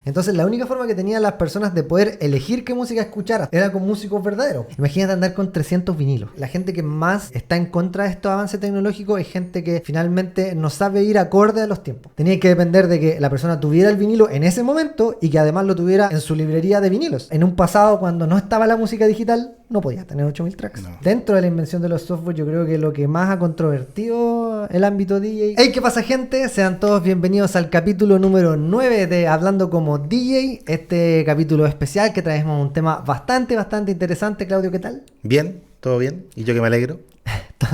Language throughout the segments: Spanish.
Entonces la única forma que tenían las personas de poder elegir qué música escuchar era con músicos verdaderos. Imagínate andar con 300 vinilos. La gente que más está en contra de estos avances tecnológicos es gente que finalmente no sabe ir acorde a los tiempos. Tenía que depender de que la persona tuviera el vinilo en ese momento y que además lo tuviera en su librería de vinilos. En un pasado, cuando no estaba la música digital, no podía tener 8000 tracks. No. Dentro de la invención de los software, yo creo que lo que más ha controvertido el ámbito DJ. Hey, ¿qué pasa, gente? Sean todos bienvenidos al capítulo número 9 de Hablando como DJ. Este capítulo especial que traemos un tema bastante interesante. Claudio, ¿qué tal? Bien, todo bien. Y yo que me alegro.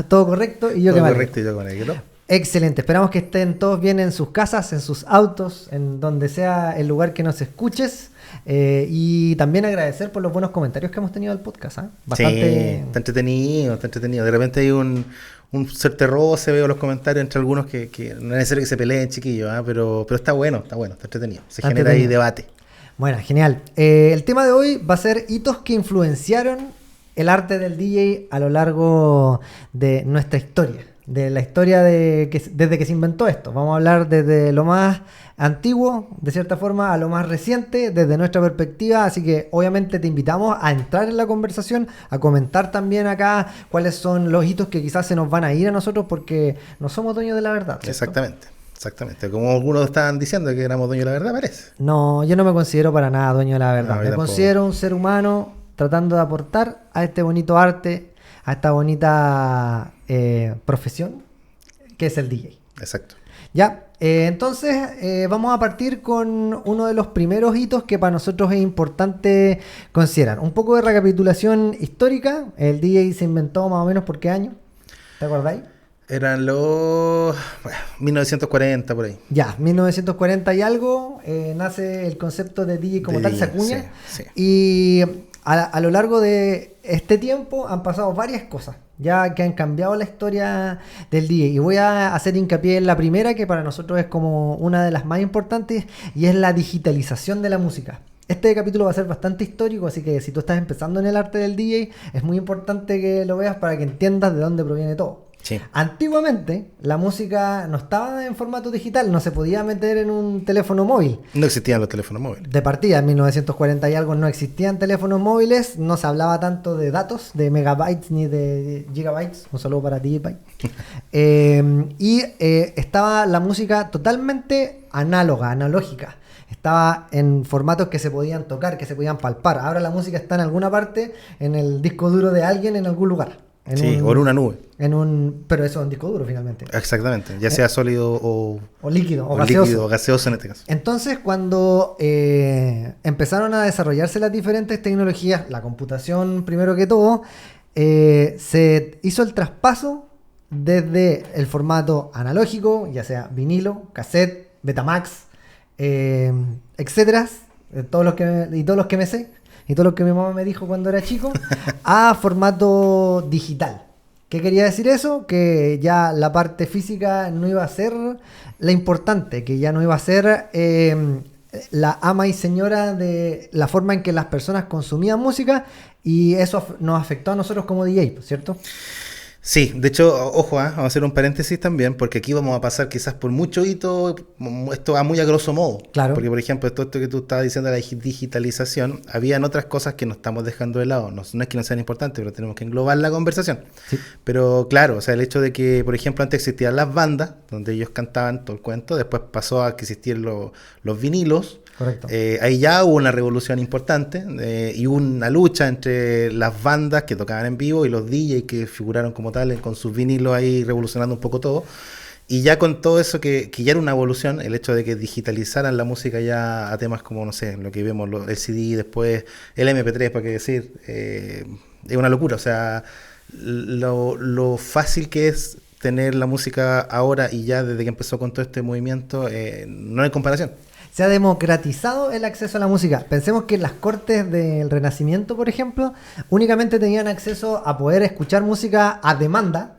Todo correcto y yo todo que me alegro. Correcto y yo que me alegro. Excelente, esperamos que estén todos bien en sus casas, en sus autos, en donde sea el lugar que nos escuches. Y también agradecer por los buenos comentarios que hemos tenido del podcast. Bastante... Sí, está entretenido. De repente hay un cierto roce, veo los comentarios entre algunos que no es necesario que se peleen, chiquillos, pero está bueno, está entretenido. Se genera ahí debate. Bueno, genial. El tema de hoy va a ser hitos que influenciaron el arte del DJ a lo largo de nuestra historia. De la historia desde que se inventó esto. Vamos a hablar desde lo más antiguo, de cierta forma, a lo más reciente, desde nuestra perspectiva. Así que obviamente te invitamos a entrar en la conversación, a comentar también acá cuáles son los hitos que quizás se nos van a ir a nosotros porque no somos dueños de la verdad, ¿cierto? Exactamente. Como algunos estaban diciendo que éramos dueños de la verdad, parece. No, yo no me considero para nada dueño de la verdad. Me considero un ser humano tratando de aportar a este bonito arte, a esta bonita profesión que es el DJ. Exacto. Ya, entonces vamos a partir con uno de los primeros hitos que para nosotros es importante considerar. Un poco de recapitulación histórica. El DJ se inventó más o menos ¿por qué año? ¿Te acordáis? Eran los 1940 por ahí. Ya, 1940 y algo, nace el concepto de DJ como tal, se acuña. Sí. Y a lo largo de este tiempo han pasado varias cosas, ya que han cambiado la historia del DJ. Y voy a hacer hincapié en la primera, que para nosotros es como una de las más importantes, y es la digitalización de la música. Este capítulo va a ser bastante histórico, así que si tú estás empezando en el arte del DJ, es muy importante que lo veas para que entiendas de dónde proviene todo. Sí. Antiguamente la música no estaba en formato digital, no se podía meter en un teléfono móvil. No existían los teléfonos móviles. De partida, en 1940 y algo no existían teléfonos móviles, no se hablaba tanto de datos, de megabytes ni de gigabytes. Un saludo para DJ Byte. Estaba la música totalmente analógica. Estaba en formatos que se podían tocar, que se podían palpar. Ahora la música está en alguna parte, en el disco duro de alguien, en algún lugar. O en una nube. Pero eso es un disco duro finalmente. Exactamente, ya sea sólido o líquido, o gaseoso. Líquido, o gaseoso en este caso. Entonces, cuando empezaron a desarrollarse las diferentes tecnologías, la computación primero que todo, se hizo el traspaso desde el formato analógico, ya sea vinilo, cassette, Betamax, etcétera, todos los que me sé. Y todo lo que mi mamá me dijo cuando era chico, a formato digital. ¿Qué quería decir eso? Que ya la parte física no iba a ser la importante, que ya no iba a ser la ama y señora de la forma en que las personas consumían música, y eso nos afectó a nosotros como DJ, ¿cierto? Sí, de hecho, ojo, vamos a hacer un paréntesis también, porque aquí vamos a pasar quizás por mucho hito, esto va muy a grosso modo. Claro. Porque, por ejemplo, esto que tú estabas diciendo de la digitalización, habían otras cosas que nos estamos dejando de lado. No es que no sean importantes, pero tenemos que englobar la conversación. Sí. Pero claro, o sea, el hecho de que, por ejemplo, antes existían las bandas, donde ellos cantaban todo el cuento, después pasó a que existían los vinilos. Correcto. Ahí ya hubo una revolución importante y una lucha entre las bandas que tocaban en vivo y los DJs que figuraron como tal con sus vinilos ahí revolucionando un poco todo. Y ya con todo eso que ya era una evolución, el hecho de que digitalizaran la música ya a temas como, no sé, lo que vemos, el CD, después el MP3, para qué decir, es una locura. O sea, lo fácil que es tener la música ahora y ya desde que empezó con todo este movimiento, no hay comparación. Se ha democratizado el acceso a la música. Pensemos que las cortes del Renacimiento, por ejemplo, únicamente tenían acceso a poder escuchar música a demanda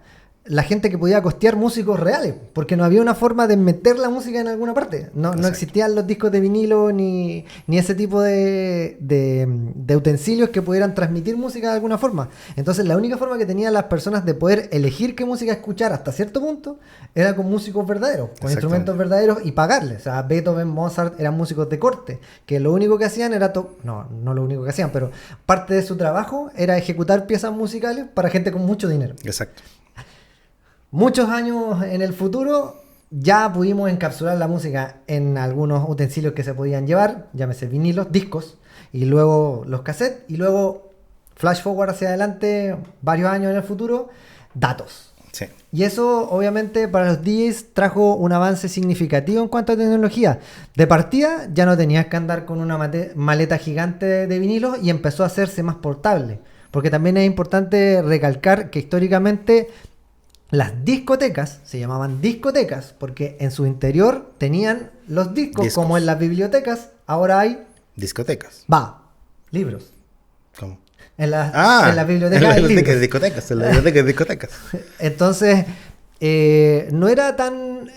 la gente que podía costear músicos reales, porque no había una forma de meter la música en alguna parte. No existían los discos de vinilo ni ese tipo de utensilios que pudieran transmitir música de alguna forma. Entonces la única forma que tenían las personas de poder elegir qué música escuchar hasta cierto punto era con músicos verdaderos, con instrumentos verdaderos y pagarles. O sea, Beethoven, Mozart eran músicos de corte, que lo único que hacían era... no lo único que hacían, pero parte de su trabajo era ejecutar piezas musicales para gente con mucho dinero. Exacto. Muchos años en el futuro ya pudimos encapsular la música en algunos utensilios que se podían llevar, llámese vinilos, discos, y luego los cassettes, y luego flash forward hacia adelante, varios años en el futuro, datos. Sí. Y eso obviamente para los DJs trajo un avance significativo en cuanto a tecnología. De partida ya no tenías que andar con una maleta gigante de vinilos y empezó a hacerse más portable. Porque también es importante recalcar que históricamente las discotecas se llamaban discotecas porque en su interior tenían los discos. Como en las bibliotecas, ahora hay... discotecas. Libros. ¿Cómo? En las bibliotecas hay libros. En las bibliotecas discotecas. Entonces, no era tan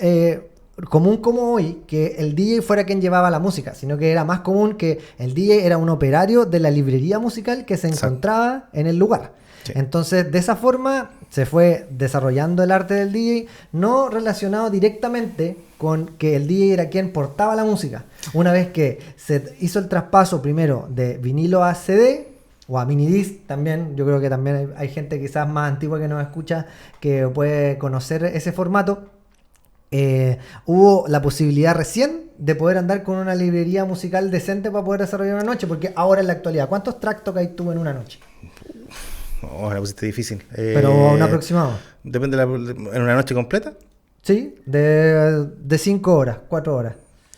común como hoy que el DJ fuera quien llevaba la música, sino que era más común que el DJ era un operario de la librería musical que se encontraba en el lugar. Sí. Entonces, de esa forma se fue desarrollando el arte del DJ, no relacionado directamente con que el DJ era quien portaba la música. Una vez que se hizo el traspaso primero de vinilo a CD o a minidisc también, yo creo que también hay gente quizás más antigua que nos escucha que puede conocer ese formato. Hubo la posibilidad recién de poder andar con una librería musical decente para poder desarrollar una noche, porque ahora en la actualidad, ¿cuántos tracks tocáis tú en una noche? Oh, la pusiste difícil. Pero un aproximado. Depende ¿en una noche completa? Sí, de 5 horas, 4 horas.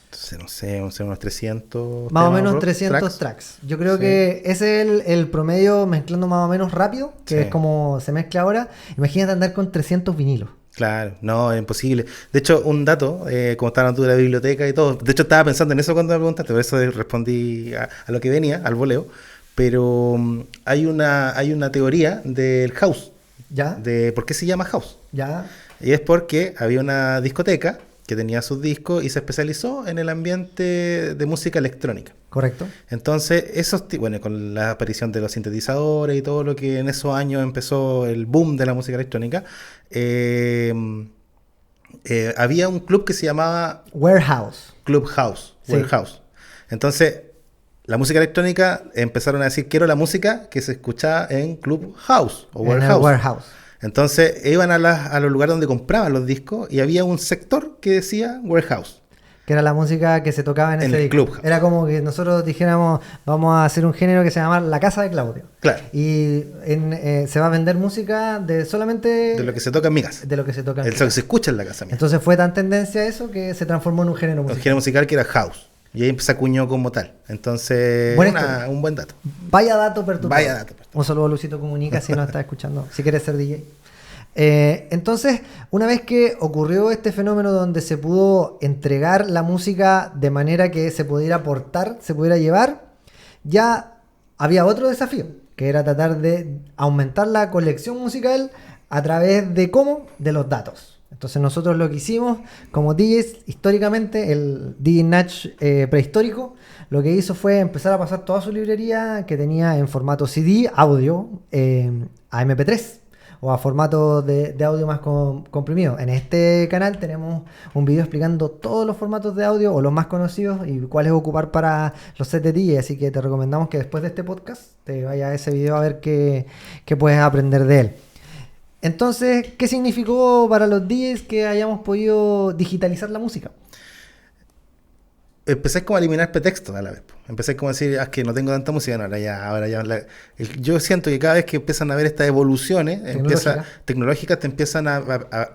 Entonces, no sé, unos 300... Más o menos 300 tracks. Yo creo que ese es el promedio mezclando más o menos rápido, que es como se mezcla ahora. Imagínate andar con 300 vinilos. Claro, no, es imposible. De hecho, un dato, como estaban tú de la biblioteca y todo, de hecho estaba pensando en eso cuando me preguntaste, por eso respondí a lo que venía, al voleo. Pero hay una teoría del house. ¿Ya? De por qué se llama house. ¿Ya? Y es porque había una discoteca que tenía sus discos y se especializó en el ambiente de música electrónica. Correcto. Entonces, con la aparición de los sintetizadores y todo lo que en esos años empezó el boom de la música electrónica, había un club que se llamaba... Warehouse. Clubhouse. Sí. Warehouse. Entonces... la música electrónica empezaron a decir quiero la música que se escuchaba en Clubhouse o Warehouse. Entonces iban a los lugares donde compraban los discos y había un sector que decía Warehouse. Que era la música que se tocaba en ese el disco. Club. Era como que nosotros dijéramos vamos a hacer un género que se llama La Casa de Claudio. Claro. Y se va a vender música de solamente... de lo que se toca en mi casa. De lo que se toca en mi casa. Lo que se escucha en la casa mía. Entonces fue tan tendencia eso que se transformó en un género musical. Un género musical que era house. Y ahí se acuñó como tal. Entonces, un buen dato. Vaya dato perturbador. Vaya dato perturbador. Un saludo a Luisito Comunica si nos está escuchando, si quieres ser DJ. Entonces, una vez que ocurrió este fenómeno donde se pudo entregar la música de manera que se pudiera portar, se pudiera llevar, ya había otro desafío, que era tratar de aumentar la colección musical a través de ¿cómo? De los datos. Entonces nosotros lo que hicimos como DJs, históricamente, el DJ Natch prehistórico, lo que hizo fue empezar a pasar toda su librería que tenía en formato CD, audio, a MP3 o a formato de audio más comprimido. En este canal tenemos un video explicando todos los formatos de audio o los más conocidos y cuáles ocupar para los sets de DJ, así que te recomendamos que después de este podcast te vayas a ese video a ver qué puedes aprender de él. Entonces, ¿qué significó para los DJs que hayamos podido digitalizar la música? Empecé como a eliminar pretextos a la vez. Empecé como a decir, es que no tengo tanta música. No, ahora ya. Yo siento que cada vez que empiezan a ver estas evoluciones tecnológicas, te empiezan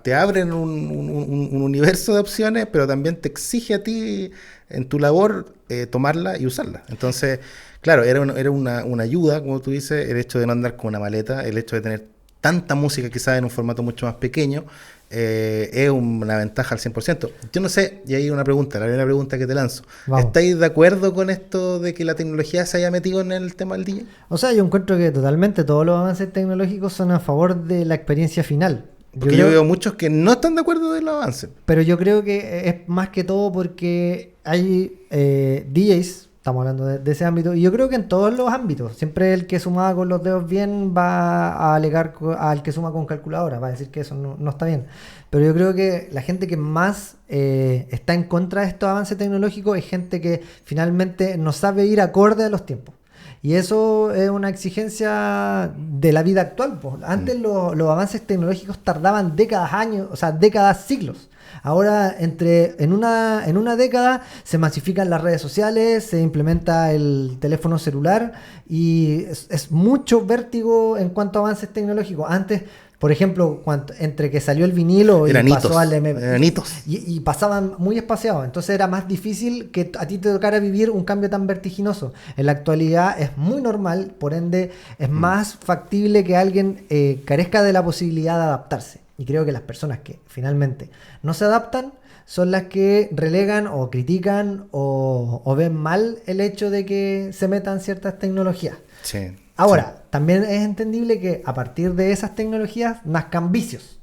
te abren un universo de opciones, pero también te exige a ti en tu labor tomarla y usarla. Entonces, claro, era una ayuda, como tú dices, el hecho de no andar con una maleta, el hecho de tener tanta música quizás en un formato mucho más pequeño, es una ventaja al 100%. Yo no sé, y ahí la primera pregunta que te lanzo. Vamos. ¿Estáis de acuerdo con esto de que la tecnología se haya metido en el tema del DJ? O sea, yo encuentro que totalmente todos los avances tecnológicos son a favor de la experiencia final. Porque yo veo muchos que no están de acuerdo del avance. Pero yo creo que es más que todo porque hay DJs, estamos hablando de ese ámbito, y yo creo que en todos los ámbitos, siempre el que sumaba con los dedos bien va a alegar al que suma con calculadora, va a decir que eso no está bien. Pero yo creo que la gente que más está en contra de estos avances tecnológicos es gente que finalmente no sabe ir acorde a los tiempos. Y eso es una exigencia de la vida actual, pues. Antes los avances tecnológicos tardaban décadas, años, o sea, décadas, siglos. Ahora, en una década se masifican las redes sociales, se implementa el teléfono celular y es mucho vértigo en cuanto a avances tecnológicos. Antes, por ejemplo, entre que salió el vinilo y pasó al MP, y pasaban muy espaciados, entonces era más difícil que a ti te tocara vivir un cambio tan vertiginoso. En la actualidad es muy normal, por ende es más factible que alguien carezca de la posibilidad de adaptarse. Y creo que las personas que finalmente no se adaptan son las que relegan o critican o ven mal el hecho de que se metan ciertas tecnologías. Sí. Ahora, también es entendible que a partir de esas tecnologías nazcan vicios.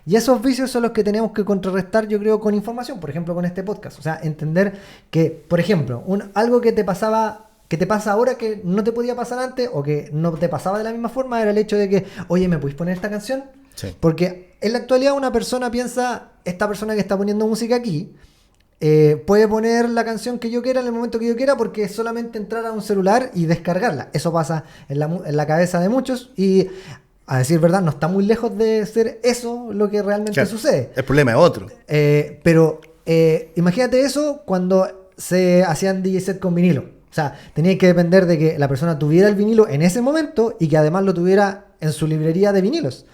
Y esos vicios son los que tenemos que contrarrestar, yo creo, con información, por ejemplo, con este podcast. O sea, entender que, por ejemplo, algo que te pasaba, que te pasa ahora que no te podía pasar antes o que no te pasaba de la misma forma, era el hecho de que, oye, ¿me podéis poner esta canción? Sí. Porque en la actualidad una persona piensa, esta persona que está poniendo música aquí, puede poner la canción que yo quiera en el momento que yo quiera porque es solamente entrar a un celular y descargarla. Eso pasa en la cabeza de muchos y, a decir verdad, no está muy lejos de ser eso lo que realmente sucede. El problema es otro. Pero imagínate eso cuando se hacían DJ set con vinilo. O sea, tenía que depender de que la persona tuviera el vinilo en ese momento y que además lo tuviera en su librería de vinilos.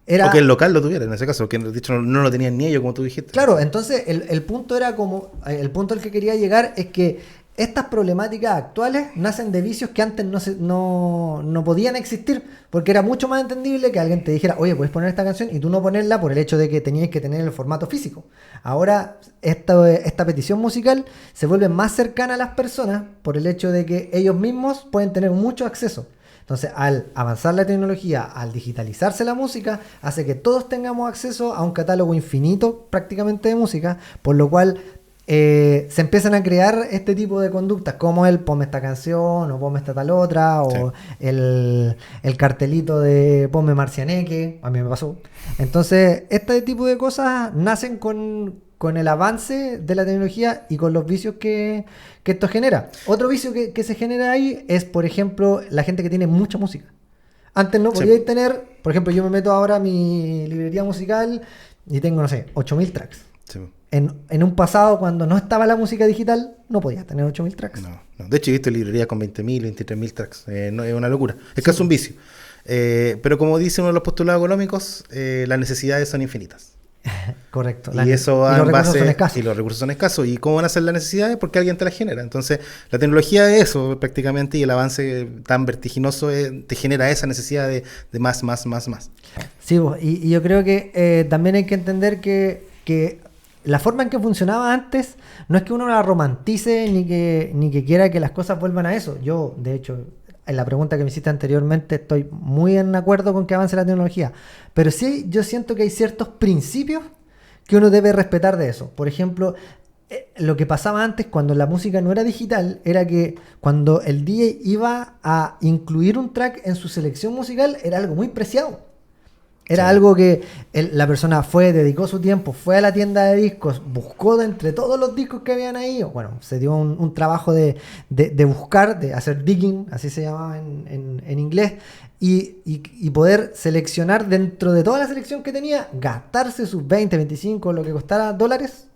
O que el local lo tuviera, en ese caso, que de hecho no lo tenían ni ellos, como tú dijiste. Claro, entonces el punto era como, el punto al que quería llegar es que estas problemáticas actuales nacen de vicios que antes no podían existir, porque era mucho más entendible que alguien te dijera, oye, puedes poner esta canción y tú no ponerla por el hecho de que tenías que tener el formato físico. Ahora esta petición musical se vuelve más cercana a las personas por el hecho de que ellos mismos pueden tener mucho acceso. Entonces, al avanzar la tecnología, al digitalizarse la música, hace que todos tengamos acceso a un catálogo infinito prácticamente de música, por lo cual se empiezan a crear este tipo de conductas, como el ponme esta canción, o ponme esta tal otra, o el cartelito de ponme Marcianeque, a mí me pasó. Entonces, este tipo de cosas nacen con el avance de la tecnología y con los vicios que esto genera. Otro vicio que se genera ahí es, por ejemplo, la gente que tiene mucha música. Antes no podíais tener, por ejemplo, yo me meto ahora a mi librería musical y tengo, no sé, 8.000 tracks. Sí. En un pasado, cuando no estaba la música digital, no podías tener 8.000 tracks. No. De hecho, he visto librerías con 20.000, 23.000 tracks. No, es una locura. Es que es un vicio. Pero como dice uno de los postulados económicos, las necesidades son infinitas. Correcto. Y eso va en base, y los recursos son escasos. ¿Y cómo van a ser las necesidades? Porque alguien te las genera. Entonces, la tecnología es eso prácticamente, y el avance tan vertiginoso te genera esa necesidad de más. Sí, y yo creo que también hay que entender que la forma en que funcionaba antes no es que uno la romantice ni que quiera que las cosas vuelvan a eso. Yo, de hecho, en la pregunta que me hiciste anteriormente, estoy muy en acuerdo con que avance la tecnología, pero sí yo siento que hay ciertos principios que uno debe respetar de eso. Por ejemplo, lo que pasaba antes cuando la música no era digital era que cuando el DJ iba a incluir un track en su selección musical era algo muy preciado. Era algo que la persona dedicó su tiempo, fue a la tienda de discos, buscó de entre todos los discos que habían ahí, bueno, se dio un trabajo de buscar, de hacer digging, así se llamaba en inglés, y poder seleccionar dentro de toda la selección que tenía, gastarse sus 20, 25, lo que costara dólares,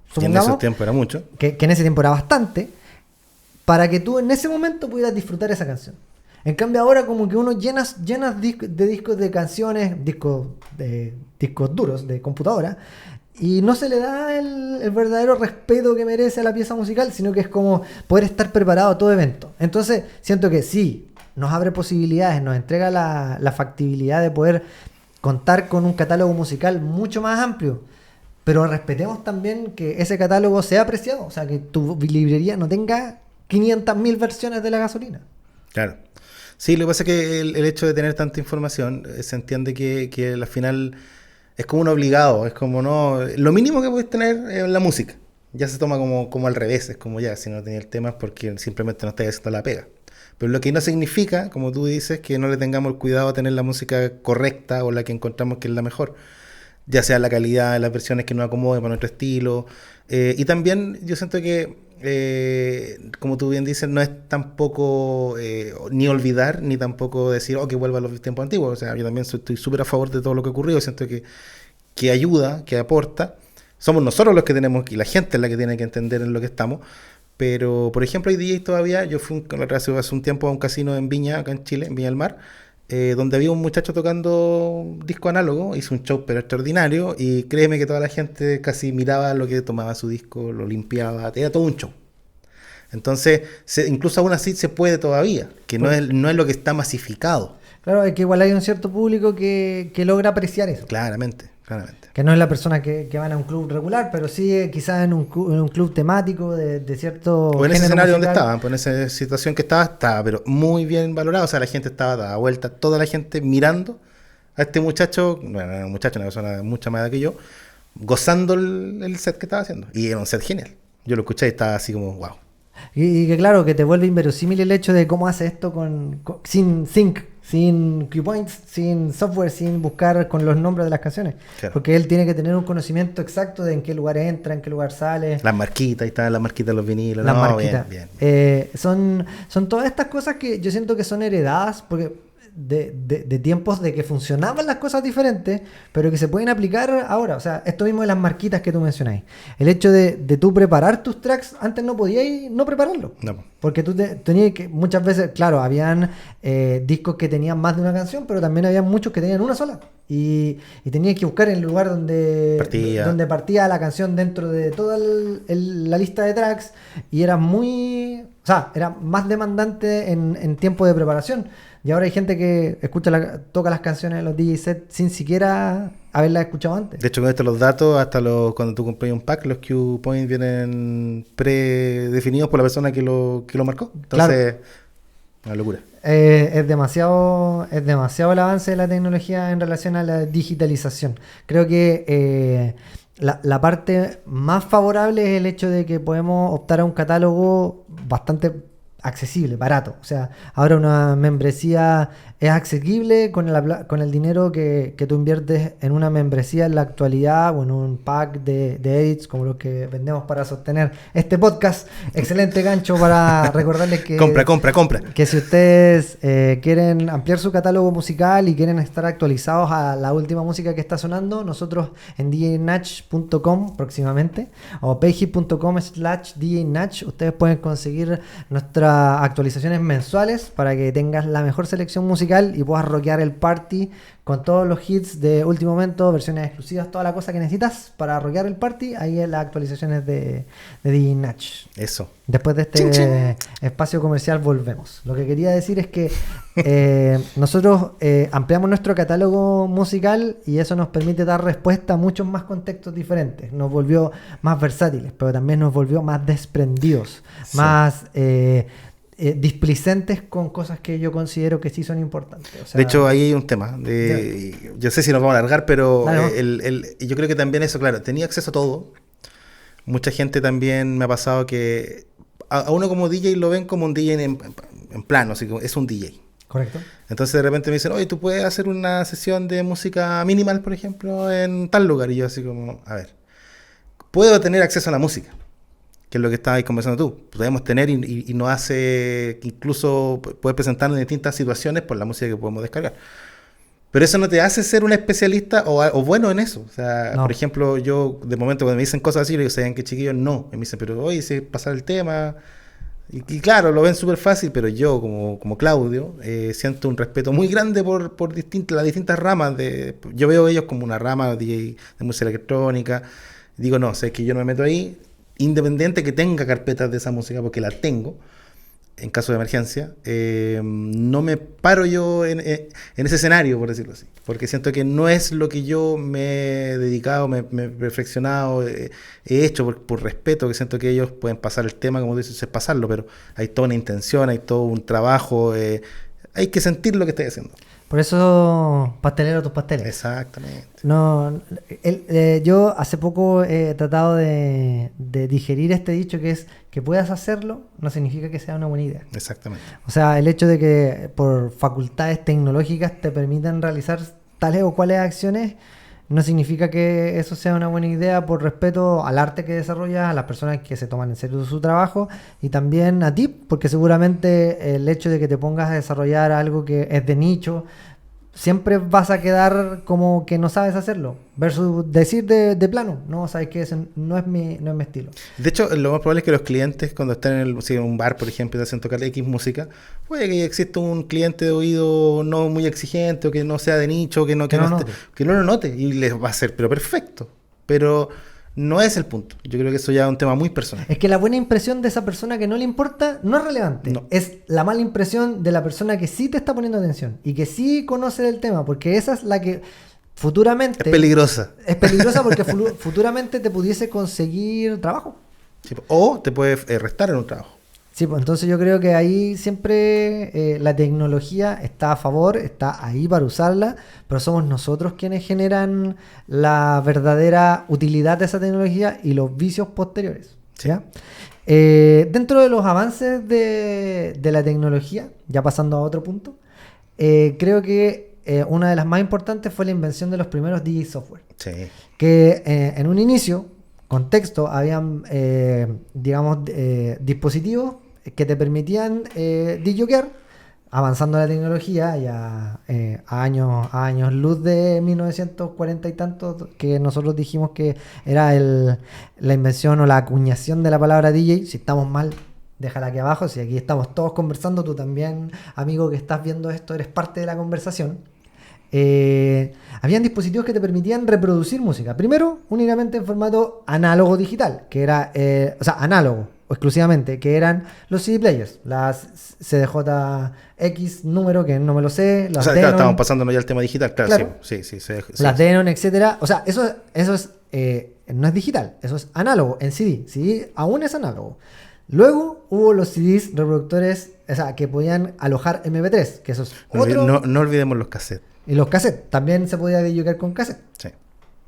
supongamos, que en ese tiempo era mucho, que en ese tiempo era bastante, para que tú en ese momento pudieras disfrutar esa canción. En cambio ahora como que uno llenas de discos de canciones, discos duros de computadora, y no se le da el verdadero respeto que merece a la pieza musical, sino que es como poder estar preparado a todo evento. Entonces siento que sí, nos abre posibilidades, nos entrega la factibilidad de poder contar con un catálogo musical mucho más amplio, pero respetemos también que ese catálogo sea apreciado, o sea, que tu librería no tenga 500.000 versiones de la gasolina. Claro. Sí, lo que pasa es que el hecho de tener tanta información, se entiende que al final Es como un obligado, es como no... Lo mínimo que puedes tener es la música. Ya se toma como al revés, es como ya, si no tenía el tema es porque simplemente no estás haciendo la pega. Pero lo que no significa, como tú dices, que no le tengamos el cuidado a tener la música correcta o la que encontramos que es la mejor. Ya sea la calidad de las versiones que nos acomode para nuestro estilo. Y también yo siento que, como tú bien dices, no es tampoco ni olvidar, ni tampoco decir, oh, que vuelva a los tiempos antiguos. O sea, yo también estoy súper a favor de todo lo que ocurrió. Siento que ayuda, que aporta. Somos nosotros los que tenemos, y la gente es la que tiene que entender en lo que estamos. Pero, por ejemplo, hay DJs todavía. Yo fui hace un tiempo a un casino en Viña, acá en Chile, en Viña del Mar, donde había un muchacho tocando disco análogo, hizo un show pero extraordinario, y créeme que toda la gente casi miraba lo que tomaba su disco, lo limpiaba, era todo un show. Entonces, incluso aún así se puede todavía, que no es lo que está masificado. Claro, es que igual hay un cierto público que logra apreciar eso. Claramente. Que no es la persona que van a un club regular, pero sí quizás en un club temático de cierto o en ese género escenario musical. donde estaban, pues en esa situación que estaba pero muy bien valorado. O sea, la gente estaba dada vuelta, toda la gente mirando a este muchacho, bueno, era un muchacho, una persona mucha más edad que yo, gozando el set que estaba haciendo. Y era un set genial. Yo lo escuché y estaba así como, wow. Y que claro, que te vuelve inverosímil el hecho de cómo hace esto sin sync, sin cue points, sin software, sin buscar con los nombres de las canciones. Claro. Porque él tiene que tener un conocimiento exacto de en qué lugar entra, en qué lugar sale. Las marquitas, ahí estaban las marquitas de los vinilos. Las no, marquitas. Bien. Son todas estas cosas que yo siento que son heredadas porque de tiempos de que funcionaban las cosas diferentes, pero que se pueden aplicar ahora. O sea, esto mismo de las marquitas que tú mencionáis. El hecho de tú preparar tus tracks, antes no podías no prepararlo. No. Porque tú tenías que, muchas veces, claro, habían discos que tenían más de una canción, pero también había muchos que tenían una sola. Y tenías que buscar el lugar donde partía la canción dentro de toda la lista de tracks. Y era era más demandante en tiempo de preparación. Y ahora hay gente que toca las canciones de los DJ sets sin siquiera haberlas escuchado antes. De hecho, con esto los datos, cuando tú compras un pack, los cue points vienen predefinidos por la persona que lo marcó. Entonces, claro. Una locura. Es demasiado el avance de la tecnología en relación a la digitalización. Creo que la parte más favorable es el hecho de que podemos optar a un catálogo bastante accesible, barato. O sea, ahora una membresía es asequible con el dinero que tú inviertes en una membresía en la actualidad o en un pack de edits como los que vendemos para sostener este podcast. Excelente gancho para recordarles que compra. Que si ustedes quieren ampliar su catálogo musical y quieren estar actualizados a la última música que está sonando, nosotros en djnatch.com próximamente o payhip.com/djnatch ustedes pueden conseguir nuestras actualizaciones mensuales para que tengas la mejor selección musical y puedas rockear el party con todos los hits de último momento, versiones exclusivas, toda la cosa que necesitas para rockear el party. Ahí en las actualizaciones de DJ Natch. Eso. Después de este espacio comercial volvemos. Lo que quería decir es que nosotros ampliamos nuestro catálogo musical y eso nos permite dar respuesta a muchos más contextos diferentes. Nos volvió más versátiles, pero también nos volvió más desprendidos, sí. Más displicentes con cosas que yo considero que sí son importantes. O sea, de hecho, ahí hay un tema. Yo sé si nos vamos a alargar, pero yo creo que también eso, claro, tenía acceso a todo. Mucha gente también me ha pasado que a uno como DJ lo ven como un DJ en plano, así que es un DJ. Correcto. Entonces de repente me dicen, oye, ¿tú puedes hacer una sesión de música minimal, por ejemplo, en tal lugar? Y yo así como, a ver, puedo tener acceso a la música, que es lo que estabas conversando tú. Podemos tener y nos hace incluso poder presentarnos en distintas situaciones por la música que podemos descargar. Pero eso no te hace ser un especialista o bueno en eso. O sea, no. Por ejemplo, yo de momento cuando me dicen cosas así, yo digo, ¿saben qué, chiquillos? No. Y me dicen, pero oye, sé pasar el tema. Y claro, lo ven súper fácil, pero yo como Claudio siento un respeto muy grande por las distintas ramas. Yo veo ellos como una rama de música electrónica. Digo, no, sé que yo no me meto ahí. Independiente que tenga carpetas de esa música, porque la tengo, en caso de emergencia, no me paro yo en ese escenario, por decirlo así, porque siento que no es lo que yo me he dedicado, me he reflexionado, he hecho por respeto, que siento que ellos pueden pasar el tema, como tú dices, es pasarlo, pero hay toda una intención, hay todo un trabajo, hay que sentir lo que estoy haciendo. Por eso, pastelero tus pasteles. Exactamente. No, yo hace poco he tratado de digerir este dicho que es que puedas hacerlo no significa que sea una buena idea. Exactamente. O sea, el hecho de que por facultades tecnológicas te permitan realizar tales o cuales acciones no significa que eso sea una buena idea por respeto al arte que desarrollas, a las personas que se toman en serio su trabajo y también a ti, porque seguramente el hecho de que te pongas a desarrollar algo que es de nicho, siempre vas a quedar como que no sabes hacerlo, versus decir de plano, no, sabes que ese no es mi estilo. De hecho, lo más probable es que los clientes, cuando están si en un bar, por ejemplo, y te hacen tocar X música, puede que exista un cliente de oído no muy exigente o que no sea de nicho, que no lo note y les va a ser pero perfecto. Pero no es el punto. Yo creo que eso ya es un tema muy personal. Es que la buena impresión de esa persona que no le importa no es relevante. No. Es la mala impresión de la persona que sí te está poniendo atención y que sí conoce del tema, porque esa es la que futuramente... Es peligrosa. Es peligrosa porque futuramente te pudiese conseguir trabajo. Sí, o te puede restar en un trabajo. Sí, pues entonces yo creo que ahí siempre la tecnología está a favor, está ahí para usarla, pero somos nosotros quienes generan la verdadera utilidad de esa tecnología y los vicios posteriores. Sí. ¿Ya? Dentro de los avances de la tecnología, ya pasando a otro punto, creo que una de las más importantes fue la invención de los primeros DJ software. Sí. Que en un inicio, contexto, habían, dispositivos que te permitían disjokear, avanzando la tecnología ya a años luz de 1940 y tantos, que nosotros dijimos que era la invención o la acuñación de la palabra DJ. Si estamos mal, déjala aquí abajo. Si aquí estamos todos conversando, tú también, amigo que estás viendo esto, eres parte de la conversación. Habían dispositivos que te permitían reproducir música. Primero, únicamente en formato análogo digital, que era, análogo exclusivamente, que eran los CD players, las CDJX número, que no me lo sé, las Claro, estamos pasándonos ya al tema digital, claro. Sí. Las Denon, etcétera. O sea, eso es no es digital, eso es análogo en CD. CD aún es análogo. Luego hubo los CDs reproductores, o sea, que podían alojar MP3, que eso es otro. No olvidemos los cassettes. Y los cassettes, también se podía disjokear con cassette. Sí.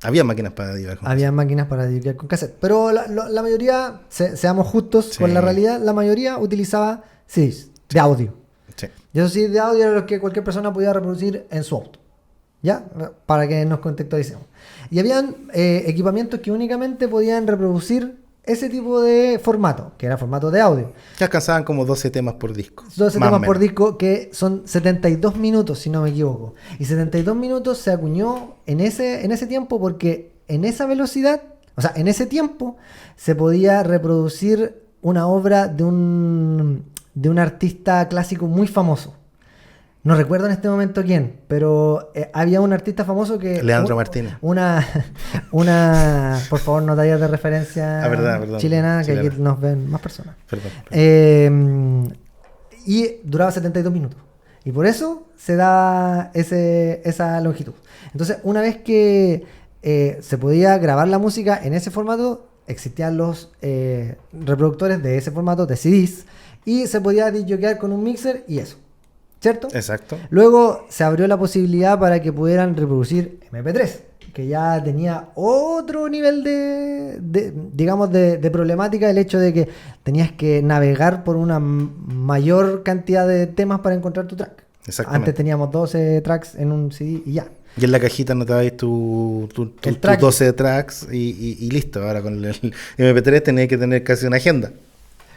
Había máquinas para disjokear con Había máquinas para disjokear con cassette. Pero la mayoría, seamos justos con la realidad, la mayoría utilizaba CDs de audio. Sí. Y esos CDs de audio eran los que cualquier persona podía reproducir en su auto. ¿Ya? Para que nos contextualicemos. Y habían equipamientos que únicamente podían reproducir ese tipo de formato, que era formato de audio. Que alcanzaban como 12 temas por disco. 12 temas por disco, que son 72 minutos, si no me equivoco. Y 72 minutos se acuñó en ese tiempo porque en esa velocidad, o sea, en ese tiempo, se podía reproducir una obra de un artista clásico muy famoso. No recuerdo en este momento quién, pero había un artista famoso que... Leandro Martínez. Por favor, no tallas de referencia perdón, chilena, que aquí nos ven más personas. Perdón. Y duraba 72 minutos. Y por eso se da esa longitud. Entonces, una vez que se podía grabar la música en ese formato, existían los reproductores de ese formato, de CDs, y se podía disjokear con un mixer y eso. ¿Cierto? Exacto. Luego se abrió la posibilidad para que pudieran reproducir MP3, que ya tenía otro nivel de problemática, el hecho de que tenías que navegar por una mayor cantidad de temas para encontrar tu track. Exactamente. Antes teníamos 12 tracks en un CD y ya. Y en la cajita no te vais tus 12 tracks y listo. Ahora con el MP3 tenés que tener casi una agenda.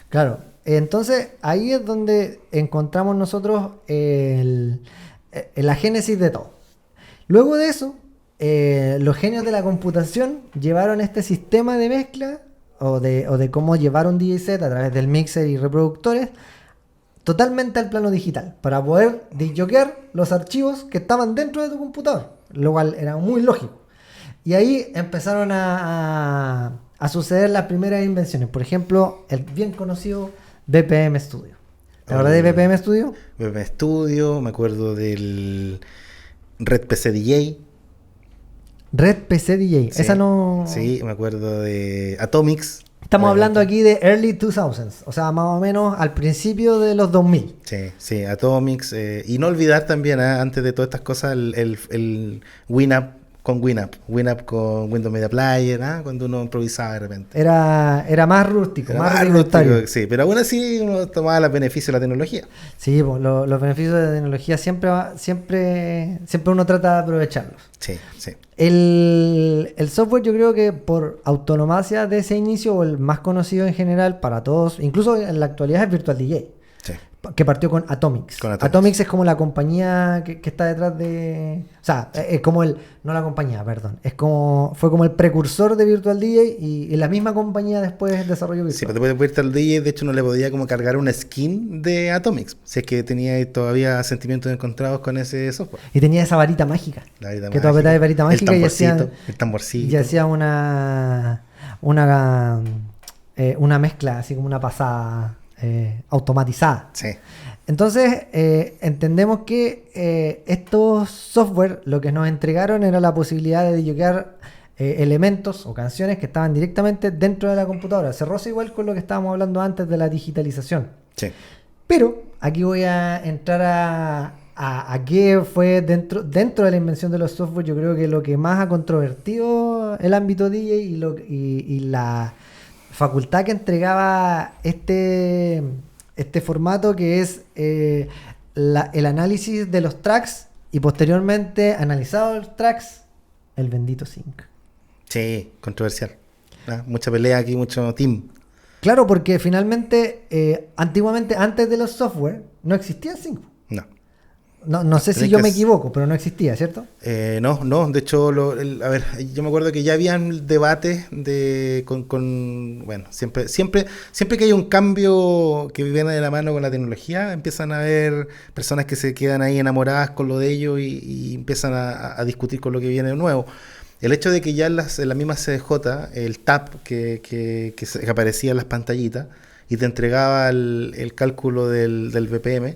Claro. Entonces, ahí es donde encontramos nosotros la génesis de todo. Luego de eso, los genios de la computación llevaron este sistema de mezcla o de cómo llevar un DJ set a través del mixer y reproductores totalmente al plano digital para poder disjokear los archivos que estaban dentro de tu computador, lo cual era muy lógico. Y ahí empezaron a suceder las primeras invenciones. Por ejemplo, el bien conocido BPM Studio. ¿Te acuerdas de BPM Studio? BPM Studio, me acuerdo del Red PC DJ. Red PC DJ, Sí, esa no... Sí, me acuerdo de Atomics. Estamos obviamente. hablando aquí de early 2000s, o sea, más o menos al principio de los 2000. Sí, Atomics. Y no olvidar también, antes de todas estas cosas, el Winamp con Winamp. Winamp con Windows Media Player, cuando uno improvisaba de repente. Era más rústico, Era más más rudimentario. rústico, sí, pero aún así uno tomaba los beneficios de la tecnología. Sí, pues, los beneficios de la tecnología siempre uno trata de aprovecharlos. Sí. El software, yo creo que por autonomacia de ese inicio, o el más conocido en general para todos, incluso en la actualidad, es Virtual DJ, Sí. que partió con Atomics. Con Atomics. Atomics es como la compañía que está detrás de... O sea, es como no la compañía, perdón. Fue como el precursor de Virtual DJ y la misma compañía después desarrolló Sí, Virtual. pero después de Virtual DJ, de hecho, no le podía como cargar una skin de Atomics. Si es que tenía todavía sentimientos encontrados con ese software. Y tenía esa varita mágica. La varita Que tú apretabas de varita mágica y hacía el tamborcito. y hacía una mezcla, así como una pasada automatizada. Sí. Entonces, entendemos que estos software lo que nos entregaron era la posibilidad de desbloquear elementos o canciones que estaban directamente dentro de la computadora. Se roza igual con lo que estábamos hablando antes de la digitalización. Sí. Pero aquí voy a entrar a qué fue dentro de la invención de los software. Yo creo que lo que más ha controvertido el ámbito DJ y la facultad que entregaba este formato, que es el análisis de los tracks y posteriormente, analizado los tracks, el bendito sync. Sí, controversial. Mucha pelea aquí, mucho team. Claro, porque finalmente, antiguamente, antes de los software, no existía el sync. No sé si Tenés yo que me s- equivoco, pero no existía, ¿cierto? No, de hecho, a ver, yo me acuerdo que ya habían debates bueno, siempre que hay un cambio que viene de la mano con la tecnología, empiezan a haber personas que se quedan ahí enamoradas con lo de ellos y empiezan a discutir con lo que viene de nuevo. El hecho de que ya en la misma CDJ, el tab que aparecía en las pantallitas y te entregaba el cálculo del BPM,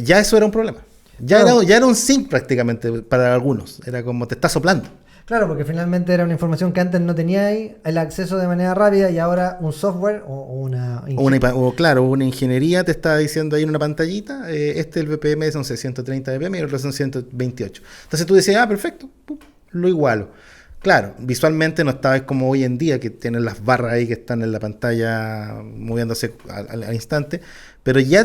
ya eso era un problema. Claro. Ya era un sync prácticamente para algunos. Era como te está soplando. Claro, porque finalmente era una información que antes no tenía ahí el acceso de manera rápida y ahora un software Claro, una ingeniería te está diciendo ahí en una pantallita, el BPM son 630 BPM y el otro son 128. Entonces tú decías, perfecto, lo igualo. Claro, visualmente no estaba como hoy en día, que tienen las barras ahí que están en la pantalla moviéndose al instante, pero ya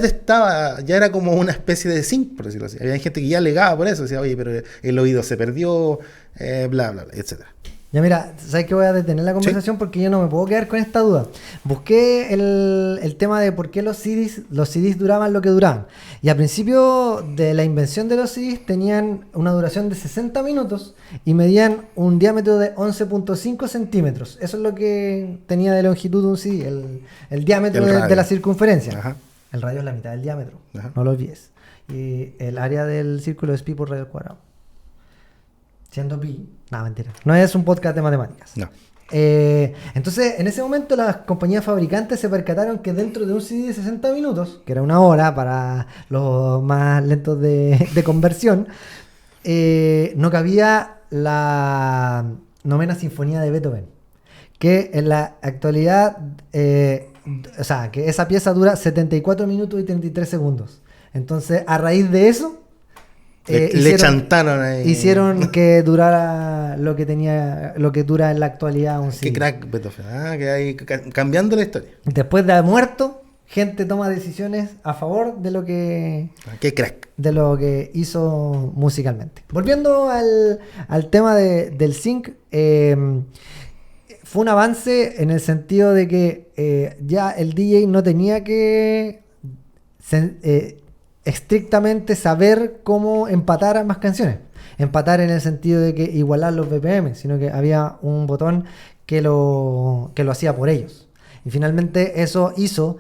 era como una especie de sync, por decirlo así. Había gente que ya alegaba por eso, decía, oye, pero el oído se perdió, bla, bla, bla, etcétera. Ya mira, ¿sabes que voy a detener la conversación? Porque yo no me puedo quedar con esta duda. Busqué el tema de por qué los CDs duraban lo que duraban. Y al principio de la invención de los CDs tenían una duración de 60 minutos y medían un diámetro de 11.5 centímetros. Eso es lo que tenía de longitud un CD, el diámetro de la circunferencia. Ajá. El radio es la mitad del diámetro, Ajá. no lo olvides. Y el área del círculo es pi por radio al cuadrado. Siendo pi, nada, mentira. No es un podcast de matemáticas. No. Entonces, en ese momento las compañías fabricantes se percataron que dentro de un CD de 60 minutos, que era una hora para los más lentos de conversión, no cabía la novena sinfonía de Beethoven, que en la actualidad, o sea, que esa pieza dura 74 minutos y 33 segundos. Entonces, a raíz de eso, le chantaron ahí. hicieron que durara lo que dura en la actualidad un CD. Qué crack Beethoven, que hay cambiando la historia. Después de haber muerto, gente toma decisiones a favor de lo que Qué crack. hizo musicalmente. Volviendo al tema del sync, fue un avance en el sentido de que ya el DJ no tenía que estrictamente saber cómo empatar ambas canciones. Empatar en el sentido de que igualar los BPM, sino que había un botón que lo hacía por ellos. Y finalmente eso hizo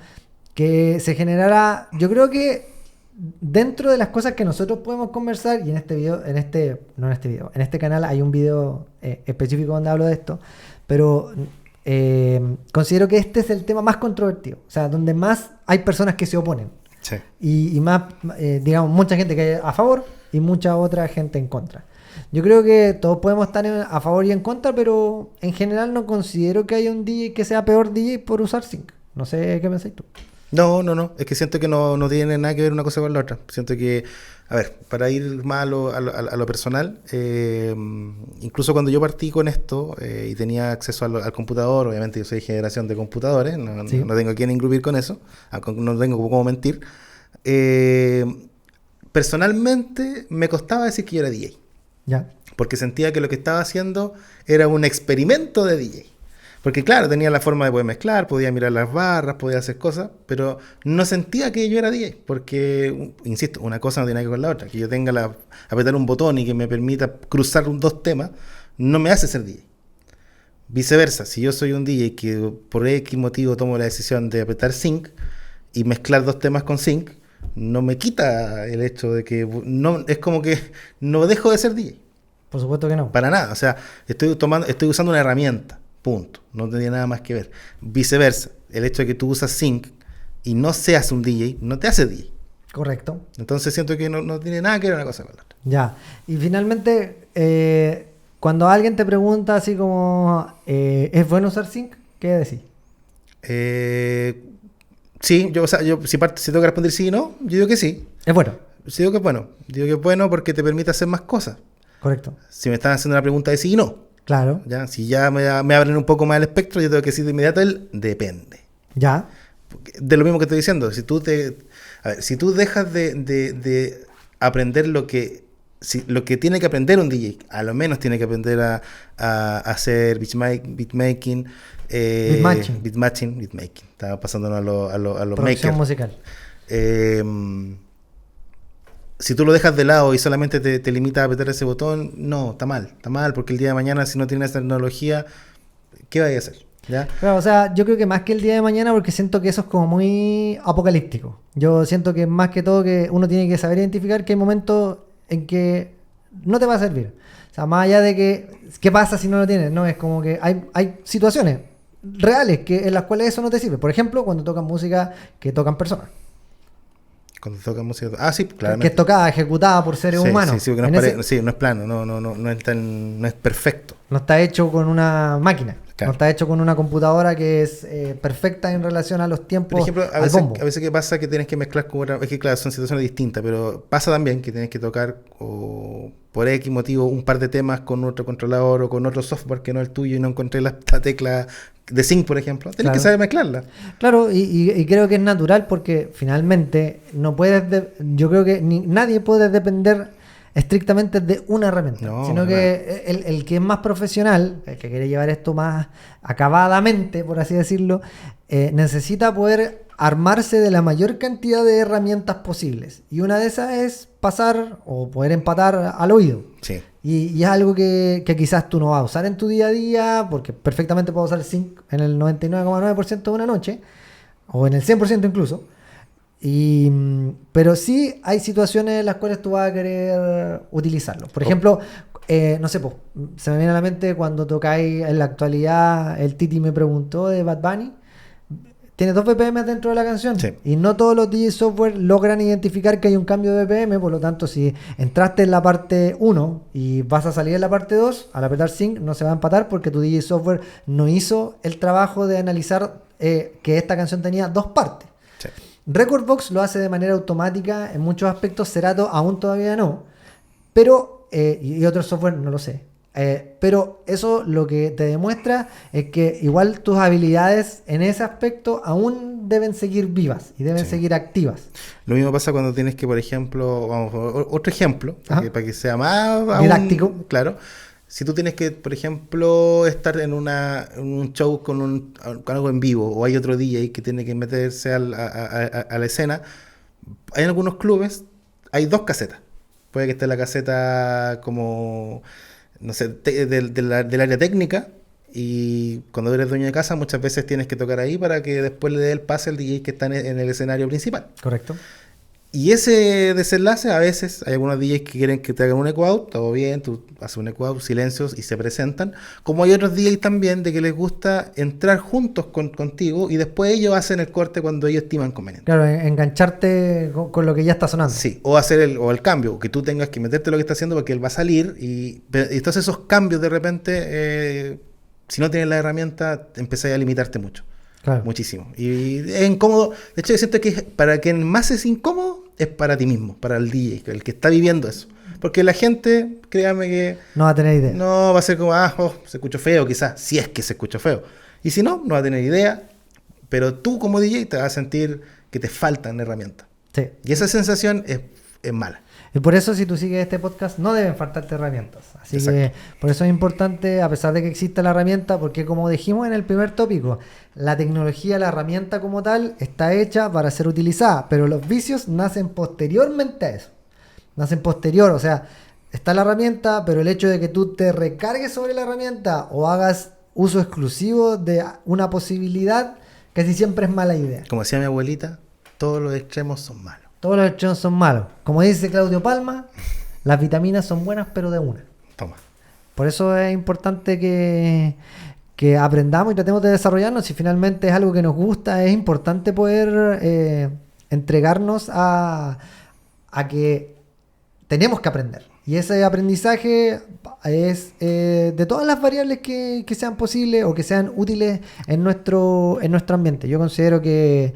que se generara, yo creo que dentro de las cosas que nosotros podemos conversar, y en este video, en este canal hay un video específico donde hablo de esto, pero considero que este es el tema más controvertido, o sea, donde más hay personas que se oponen. Sí. Y más, digamos, mucha gente que hay a favor y mucha otra gente en contra. Yo creo que todos podemos estar a favor y en contra, pero en general no considero que haya un DJ que sea peor DJ por usar sync. No sé qué pensáis tú. No. Es que siento que no tiene nada que ver una cosa con la otra. Siento que, a ver, para ir más a lo personal, incluso cuando yo partí con esto y tenía acceso al computador, obviamente yo soy generación de computadores, Sí. no tengo a quién ingrupir con eso, no tengo cómo mentir. Personalmente me costaba decir que yo era DJ, Ya. porque sentía que lo que estaba haciendo era un experimento de DJ. Porque claro, tenía la forma de poder mezclar, podía mirar las barras, podía hacer cosas, pero no sentía que yo era DJ, porque, insisto, una cosa no tiene que ver con la otra. Que yo tenga apretar un botón y que me permita cruzar dos temas, no me hace ser DJ. Viceversa, si yo soy un DJ que por X motivo tomo la decisión de apretar sync y mezclar dos temas con sync, no me quita el hecho de que no, es como que no dejo de ser DJ. Por supuesto que no. Para nada, o sea, estoy usando una herramienta, punto. No tiene nada más que ver. Viceversa, el hecho de que tú usas sync y no seas un DJ, no te hace DJ. Correcto. Entonces siento que no tiene nada que ver una cosa con la otra. Ya. Y finalmente, cuando alguien te pregunta así como, ¿es bueno usar sync? ¿Qué decís? Sí, yo si tengo que responder sí y no, yo digo que sí. Es bueno. Sí digo que es bueno. Digo que es bueno porque te permite hacer más cosas. Correcto. Si me están haciendo una pregunta de sí y no, Claro. ¿ya? Si ya me abren un poco más el espectro, yo tengo que decir de inmediato el depende. Ya. De lo mismo que estoy diciendo, si tú dejas de aprender lo que tiene que aprender un DJ, a lo menos tiene que aprender a hacer beatmaking, beatmaking, estaba pasándonos a los Producción makers. musical. Si tú lo dejas de lado y solamente te limitas a apretar ese botón, no, está mal, porque el día de mañana si no tienes esa tecnología, ¿qué vas a hacer? ¿Ya? Claro, o sea, yo creo que más que el día de mañana, porque siento que eso es como muy apocalíptico. Yo siento que más que todo que uno tiene que saber identificar que hay momentos en que no te va a servir. O sea, más allá de qué pasa si no lo tienes, no, es como que hay situaciones reales en las cuales eso no te sirve. Por ejemplo, cuando tocan música que tocan personas. Cuando toca música. Ah, sí, Que claramente. es tocada, ejecutada por seres humanos. Sí, porque no es plano, no es perfecto. No está hecho con una máquina. Claro. No está hecho con una computadora que es perfecta en relación a los tiempos. Por ejemplo, al bombo. a veces que pasa que tienes que mezclar con otra. Es que claro, son situaciones distintas, pero pasa también que tienes que tocar por X motivo un par de temas con otro controlador o con otro software que no es el tuyo y no encontré la tecla de sync, por ejemplo. Tienes Claro. que saber mezclarla. Claro, y creo que es natural porque finalmente no puedes, yo creo que nadie puede depender estrictamente de una herramienta, No, sino que el que es más profesional, el que quiere llevar esto más acabadamente, por así decirlo, necesita poder armarse de la mayor cantidad de herramientas posibles. Y una de esas es pasar o poder empatar al oído. Sí. Y es algo que quizás tú no vas a usar en tu día a día, porque perfectamente puedes usar sync en el 99,9% de una noche, o en el 100% incluso. Pero sí hay situaciones en las cuales tú vas a querer utilizarlo. Por ejemplo, no sé, pues, se me viene a la mente cuando tocáis en la actualidad, el Titi me preguntó de Bad Bunny. Tiene 2 BPM dentro de la canción. Sí. Y no todos los DJ software logran identificar que hay un cambio de BPM. Por lo tanto, si entraste en la parte 1 y vas a salir en la parte 2, al apretar sync no se va a empatar porque tu DJ software no hizo el trabajo de analizar que esta canción tenía 2 partes. Sí. Recordbox lo hace de manera automática en muchos aspectos. Serato aún todavía no. Pero, y otro software no lo sé. Pero eso lo que te demuestra es que igual tus habilidades en ese aspecto aún deben seguir vivas y deben seguir activas. Lo mismo pasa cuando tienes que, por ejemplo, otro ejemplo, para que sea más didáctico. Claro. Si tú tienes que, por ejemplo, estar en un show con algo en vivo, o hay otro DJ que tiene que meterse a la escena, hay en algunos clubes, hay 2 casetas. Puede que esté la caseta como, no sé, del área técnica, y cuando eres dueño de casa muchas veces tienes que tocar ahí para que después le dé el pase al DJ que está en el escenario principal. Correcto. Y ese desenlace, a veces hay algunos DJs que quieren que te hagan un eco out, todo bien, tú haces un eco out, silencios y se presentan. Como hay otros DJs también de que les gusta entrar juntos contigo y después ellos hacen el corte cuando ellos estiman conveniente. Claro, engancharte con lo que ya está sonando. Sí, o hacer el cambio, que tú tengas que meterte lo que está haciendo porque él va a salir y entonces esos cambios de repente, si no tienes la herramienta, empezáis a limitarte mucho. Claro. Muchísimo. Y es incómodo. De hecho, yo siento que para quien más es incómodo es para ti mismo, para el DJ, el que está viviendo eso. Porque la gente, créame que No va a tener idea. no va a ser como, se escuchó feo, quizás, si es que se escuchó feo. Y si no, no va a tener idea. Pero tú como DJ te vas a sentir que te faltan herramientas. Sí. Y esa sensación es mala. Y por eso, si tú sigues este podcast, no deben faltarte herramientas. Así Exacto. que por eso es importante, a pesar de que exista la herramienta, porque como dijimos en el primer tópico, la tecnología, la herramienta como tal, está hecha para ser utilizada, pero los vicios nacen posteriormente a eso. Nacen posterior, o sea, está la herramienta, pero el hecho de que tú te recargues sobre la herramienta o hagas uso exclusivo de una posibilidad, casi siempre es mala idea. Como decía mi abuelita, todos los extremos son malos. Todos los extremos son malos. Como dice Claudio Palma, las vitaminas son buenas, pero de una. Toma. Por eso es importante que aprendamos y tratemos de desarrollarnos. Si finalmente es algo que nos gusta, es importante poder entregarnos a que tenemos que aprender. Y ese aprendizaje es de todas las variables que sean posibles o que sean útiles en nuestro ambiente. Yo considero que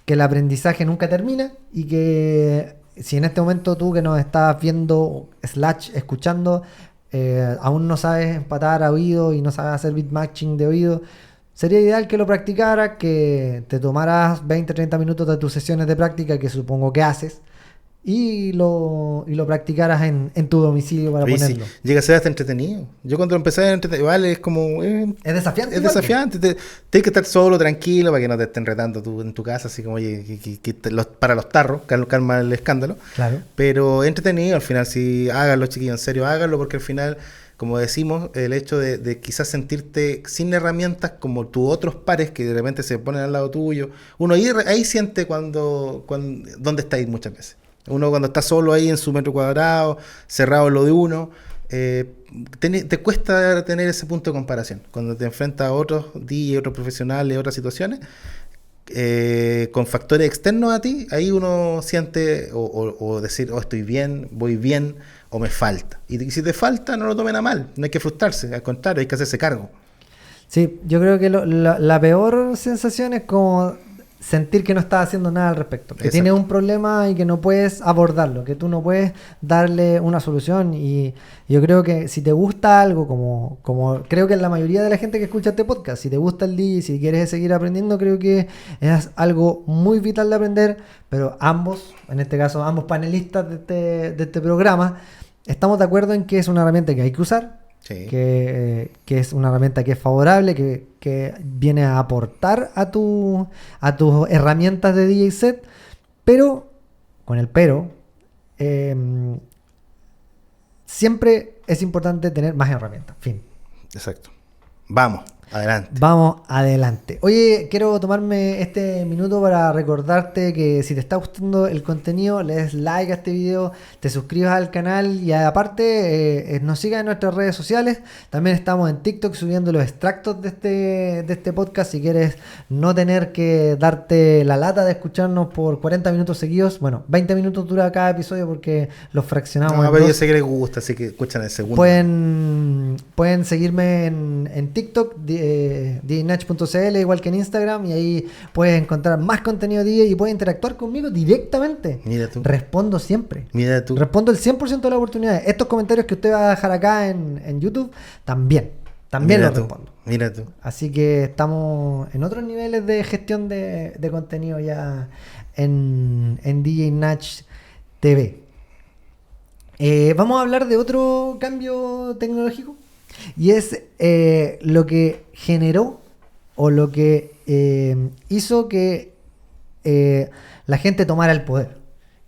el aprendizaje nunca termina y que si en este momento tú que nos estás viendo / escuchando aún no sabes empatar a oído y no sabes hacer beatmatching de oído, sería ideal que lo practicaras, que te tomaras 20-30 minutos de tus sesiones de práctica, que supongo que haces, y lo practicaras en tu domicilio para Oye, ponerlo. sí, llega a ser hasta entretenido. Yo cuando empecé a entretener, igual es como... Es desafiante. Es igual, desafiante. Tienes que estar solo, tranquilo, para que no te estén retando en tu casa, así como, oye, para los tarros, calma el escándalo. Claro. Pero entretenido, al final, sí, háganlo, chiquillos, en serio, háganlo, porque al final, como decimos, el hecho de quizás sentirte sin herramientas como tus otros pares que de repente se ponen al lado tuyo, uno ahí siente dónde está ahí muchas veces. Uno cuando está solo ahí en su metro cuadrado, cerrado en lo de uno, te cuesta tener ese punto de comparación. Cuando te enfrentas a otros DJ, otros profesionales, otras situaciones, con factores externos a ti, ahí uno siente o decir, estoy bien, voy bien, o me falta. Y si te falta, no lo tomen a mal, no hay que frustrarse, al contrario, hay que hacerse cargo. Sí, yo creo que la peor sensación es como sentir que no estás haciendo nada al respecto, que Exacto. tienes un problema y que no puedes abordarlo, que tú no puedes darle una solución. Y yo creo que si te gusta algo, como creo que la mayoría de la gente que escucha este podcast, si te gusta el DJ, si quieres seguir aprendiendo, creo que es algo muy vital de aprender. Pero ambos, en este caso ambos panelistas de este programa, estamos de acuerdo en que es una herramienta que hay que usar. Sí. Que es una herramienta que es favorable, que viene a aportar a tus herramientas de DJ set, pero, con el pero, siempre es importante tener más herramientas. Fin. Exacto. Vamos, adelante. Vamos adelante. Oye, quiero tomarme este minuto para recordarte que si te está gustando el contenido, le des like a este video, te suscribas al canal y aparte nos sigas en nuestras redes sociales. También estamos en TikTok subiendo los extractos de este podcast. Si quieres no tener que darte la lata de escucharnos por 40 minutos seguidos, bueno, 20 minutos dura cada episodio porque los fraccionamos. No, en pero yo dos. sé que les gusta, así que escuchan el segundo. Pueden seguirme en TikTok, djnach.cl, igual que en Instagram, y ahí puedes encontrar más contenido DJ y puedes interactuar conmigo directamente. Mira tú. Respondo siempre. Mira tú. Respondo el 100% de las oportunidades. Estos comentarios que usted va a dejar acá en YouTube, también Mira los tú. respondo. Mira tú. Así que estamos en otros niveles de gestión de contenido ya en DJ Natch TV. Vamos a hablar de otro cambio tecnológico y es lo que generó o lo que hizo que la gente tomara el poder,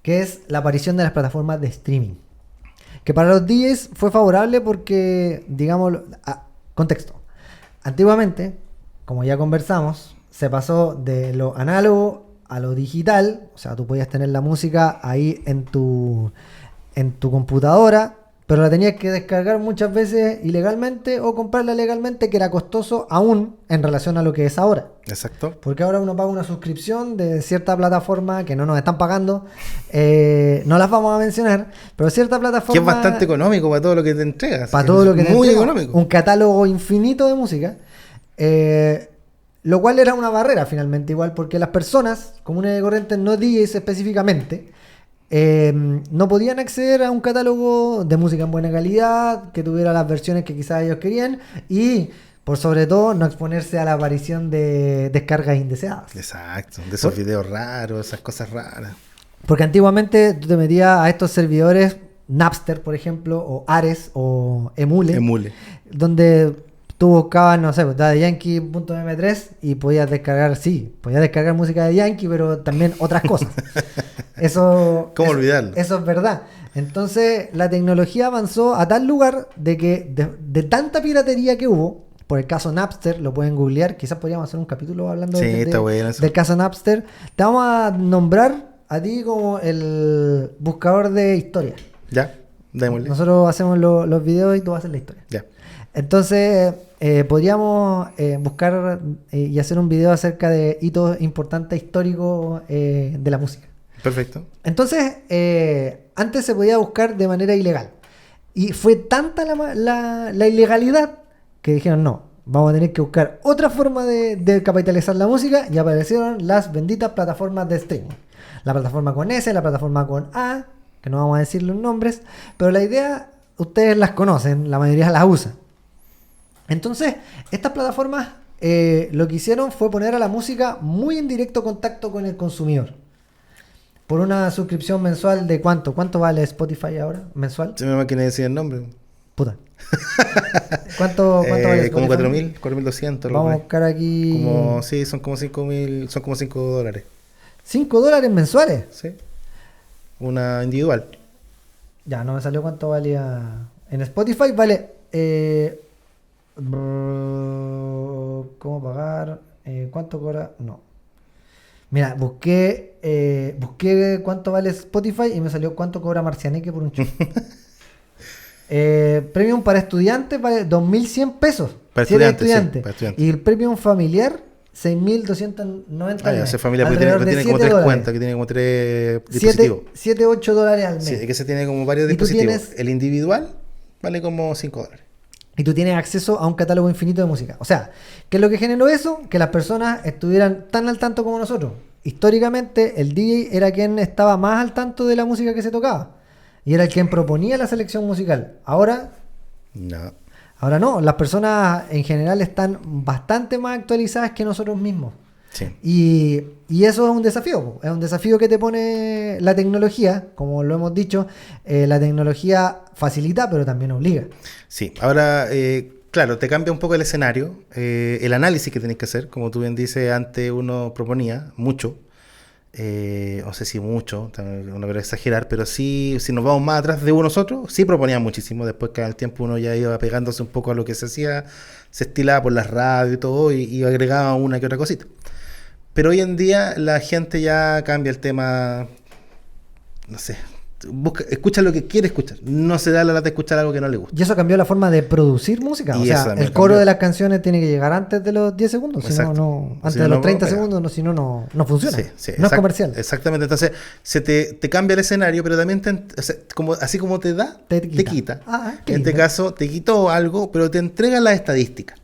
que es la aparición de las plataformas de streaming, que para los DJs fue favorable porque, digamos, contexto, antiguamente, como ya conversamos, se pasó de lo análogo a lo digital, o sea, tú podías tener la música ahí en tu computadora, pero la tenías que descargar muchas veces ilegalmente o comprarla legalmente, que era costoso aún en relación a lo que es ahora. Exacto. Porque ahora uno paga una suscripción de cierta plataforma que no nos están pagando, no las vamos a mencionar, pero cierta plataforma... Que es bastante económico para todo lo que te entregas. Para todo lo que te muy entrega, económico. un catálogo infinito de música, lo cual era una barrera finalmente igual, porque las personas comunes y corrientes, no DJs específicamente, no podían acceder a un catálogo de música en buena calidad, que tuviera las versiones que quizás ellos querían, y por sobre todo no exponerse a la aparición de descargas indeseadas. Exacto, de esos videos raros, esas cosas raras. Porque antiguamente tú te metías a estos servidores, Napster por ejemplo, o Ares, o Emule. Donde tú buscabas, no sé, Daddy Yankee.mp3 y podías descargar música de Yankee, pero también otras cosas. ¿Cómo olvidarlo? Eso es verdad. Entonces, la tecnología avanzó a tal lugar de que de tanta piratería que hubo, por el caso Napster, lo pueden googlear, quizás podríamos hacer un capítulo hablando del caso Napster. Te vamos a nombrar a ti como el buscador de historia. Ya, démosle. Nosotros hacemos los videos y tú haces la historia. Ya. Entonces, podríamos buscar y hacer un video acerca de hitos importantes históricos de la música. Perfecto. Entonces, antes se podía buscar de manera ilegal. Y fue tanta la ilegalidad que dijeron, no, vamos a tener que buscar otra forma de capitalizar la música, y aparecieron las benditas plataformas de streaming. La plataforma con S, la plataforma con A, que no vamos a decir los nombres, pero la idea, ustedes las conocen, la mayoría las usa. Entonces, estas plataformas lo que hicieron fue poner a la música muy en directo contacto con el consumidor. Por una suscripción mensual de ¿cuánto? ¿Cuánto vale Spotify ahora? ¿Mensual? Se me máquina decir el nombre. Puta. ¿Cuánto vale Spotify? Como 4.000, 4.200. Vamos a buscar aquí... Sí, son como 5.000, son como $5. ¿$5 mensuales? Sí. Una individual. Ya, no me salió cuánto valía. En Spotify vale... ¿cómo pagar? ¿Cuánto cobra? No. Mira, busqué cuánto vale Spotify y me salió cuánto cobra Marcianeque por un show. Premium para estudiantes vale 2.100 pesos. Para si eres estudiante. estudiante. Sí, para estudiante. Y el premium familiar, 6.290. Esa familia tiene como 3 cuentas, que tiene como 3 dispositivos. $7-8 al mes. Sí, es que se tiene como varios dispositivos. El individual vale como $5. Y tú tienes acceso a un catálogo infinito de música. O sea, ¿qué es lo que generó eso? Que las personas estuvieran tan al tanto como nosotros. Históricamente, el DJ era quien estaba más al tanto de la música que se tocaba. Y era el quien proponía la selección musical. Ahora no. Las personas en general están bastante más actualizadas que nosotros mismos. Sí. Y eso es un desafío. Es un desafío que te pone la tecnología. Como lo hemos dicho, la tecnología facilita, pero también obliga. Sí, ahora, claro, te cambia un poco el escenario, el análisis que tenés que hacer. Como tú bien dices, antes uno proponía mucho. No sé si mucho, no quiero exagerar, pero sí, si nos vamos más atrás de nosotros, sí proponía muchísimo. Después que al tiempo uno ya iba pegándose un poco a lo que se hacía, se estilaba por las radios y todo, y agregaba una que otra cosita. Pero hoy en día la gente ya cambia el tema, no sé, escucha lo que quiere escuchar, no se da la lata de escuchar algo que no le gusta. Y eso cambió la forma de producir música. Y o sea, el coro de las canciones tiene que llegar antes de los 10 segundos, antes de los 30 segundos, si no, no funciona. No es comercial. Exactamente, entonces te cambia el escenario, pero también así como te da, te quita. En este caso te quitó algo, pero te entrega las estadísticas.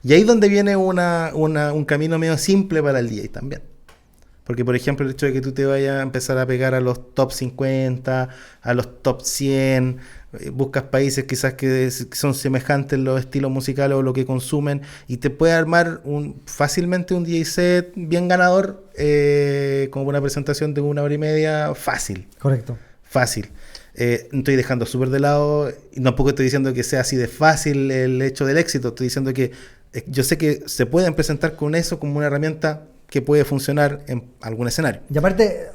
Y ahí es donde viene un camino medio simple para el DJ también. Porque, por ejemplo, el hecho de que tú te vayas a empezar a pegar a los top 50, a los top 100, buscas países quizás que son semejantes en los estilos musicales o lo que consumen, y te puede armar fácilmente un DJ set bien ganador, como una presentación de 1 hora y media, fácil. Correcto. Fácil. No estoy dejando súper de lado, y tampoco estoy diciendo que sea así de fácil el hecho del éxito, estoy diciendo que yo sé que se pueden presentar con eso como una herramienta que puede funcionar en algún escenario. Y aparte,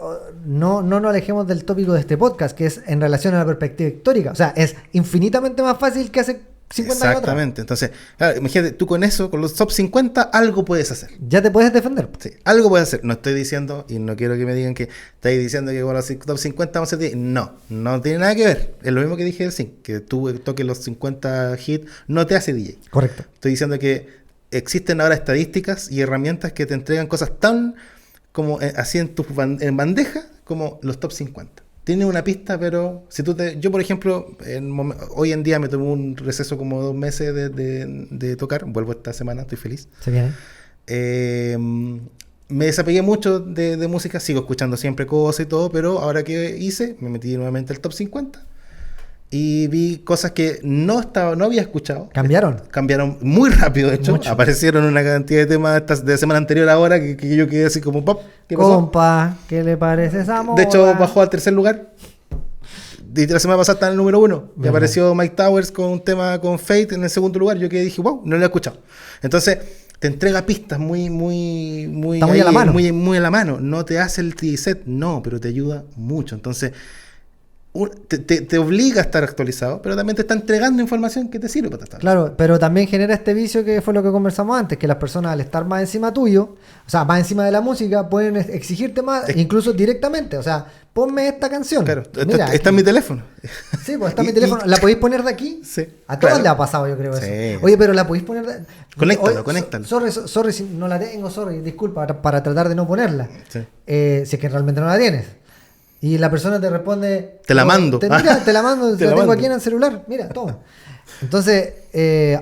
no nos alejemos del tópico de este podcast, que es en relación a la perspectiva histórica. O sea, es infinitamente más fácil que hace 50 años atrás. Exactamente. Entonces, claro, imagínate, tú con eso, con los top 50, algo puedes hacer. Ya te puedes defender. Sí, algo puedes hacer. No estoy diciendo, y no quiero que me digan que estáis diciendo que con los top 50 vamos a hacer. No, no tiene nada que ver. Es lo mismo que dije del Sync, que tú toques los 50 hits, no te hace DJ. Correcto. Estoy diciendo que existen ahora estadísticas y herramientas que te entregan cosas tan como así en bandeja como los top 50. Tiene una pista, pero si yo por ejemplo, hoy en día me tomé un receso como 2 meses de tocar, vuelvo esta semana, estoy feliz. Se viene. Me desapegué mucho de música, sigo escuchando siempre cosas y todo, pero ahora que hice, me metí nuevamente al top 50 y vi cosas que no había escuchado. Cambiaron muy rápido, de hecho. Mucho. Aparecieron una cantidad de temas de la semana anterior ahora que yo quedé así como pop. ¿Qué pasó? Compa, ¿qué le parece esa moda? De hecho, bajó al 3er lugar. Y la semana pasada está en el número 1. Y apareció Mike Towers con un tema con Fate en el 2º lugar. Yo que dije, wow, no lo he escuchado. Entonces, te entrega pistas muy a la mano. Muy a la mano. No te hace el set, no, pero te ayuda mucho. Entonces, te obliga a estar actualizado, pero también te está entregando información que te sirve para estar. Claro, pero también genera este vicio que fue lo que conversamos antes, que las personas al estar más encima tuyo, o sea, más encima de la música, pueden exigirte más, incluso directamente, o sea, ponme esta canción. Claro, mira, está en mi teléfono. Sí, pues está en mi teléfono. ¿La podéis poner de aquí? Sí. A todas le ha pasado, yo creo, sí. Eso. Oye, pero la podéis poner de... Conéctalo. Sorry si no la tengo, disculpa, para tratar de no ponerla. Sí. Si es que realmente no la tienes. Y la persona te responde... Te la mando. Mira, te la mando, te la tengo aquí en el celular. Mira, toma. Entonces,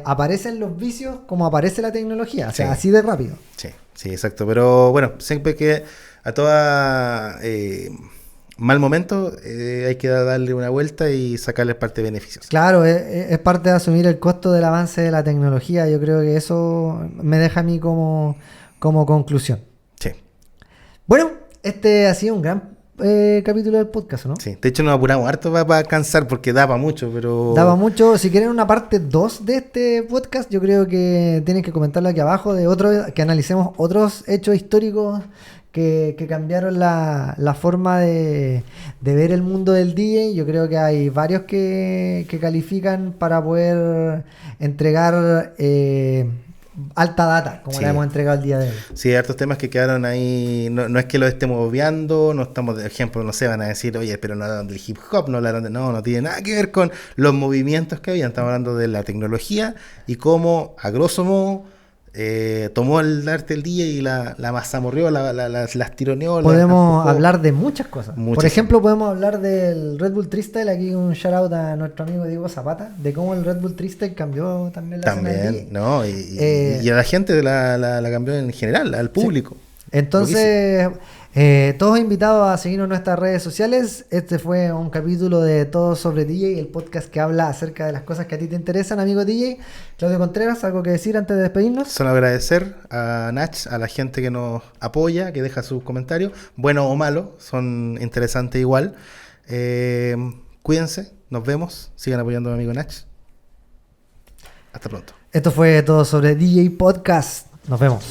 aparecen los vicios como aparece la tecnología. O sea, así de rápido. Sí, exacto. Pero bueno, siempre que a toda mal momento hay que darle una vuelta y sacarle parte de beneficios. Claro, es parte de asumir el costo del avance de la tecnología. Yo creo que eso me deja a mí como conclusión. Sí. Bueno, este ha sido un gran capítulo del podcast, ¿no? Sí, de hecho nos apuramos harto para alcanzar porque daba mucho, pero... Daba mucho. Si quieren una parte 2 de este podcast, yo creo que tienen que comentarlo aquí abajo, que analicemos otros hechos históricos que cambiaron la forma de ver el mundo del DJ. Yo creo que hay varios que califican para poder entregar... alta data, como la hemos entregado el día de hoy. Sí, hay hartos temas que quedaron ahí, no es que los estemos obviando, no estamos, de ejemplo, no sé, van a decir, oye, pero no hablaron del hip hop, no tiene nada que ver con los movimientos que habían, estamos hablando de la tecnología y cómo, a grosso modo, tomó el arte del día y la mazamorreó, las tironeó. Podemos hablar de muchas cosas. Por ejemplo, podemos hablar del Red Bull Freestyle. Aquí un shout out a nuestro amigo Diego Zapata, de cómo el Red Bull Freestyle cambió también la escena del DJ. ¿No? Y a la gente la cambió en general, al público. Sí. Entonces, todos invitados a seguirnos en nuestras redes sociales. Este fue un capítulo de Todo sobre DJ, el podcast que habla acerca de las cosas que a ti te interesan, amigo DJ. Claudio Contreras, ¿algo que decir antes de despedirnos? Solo agradecer a Nach, a la gente que nos apoya, que deja sus comentarios, buenos o malos, son interesantes igual. Cuídense, nos vemos, sigan apoyando a mi amigo Nach. Hasta pronto. Esto fue Todo sobre DJ Podcast. Nos vemos.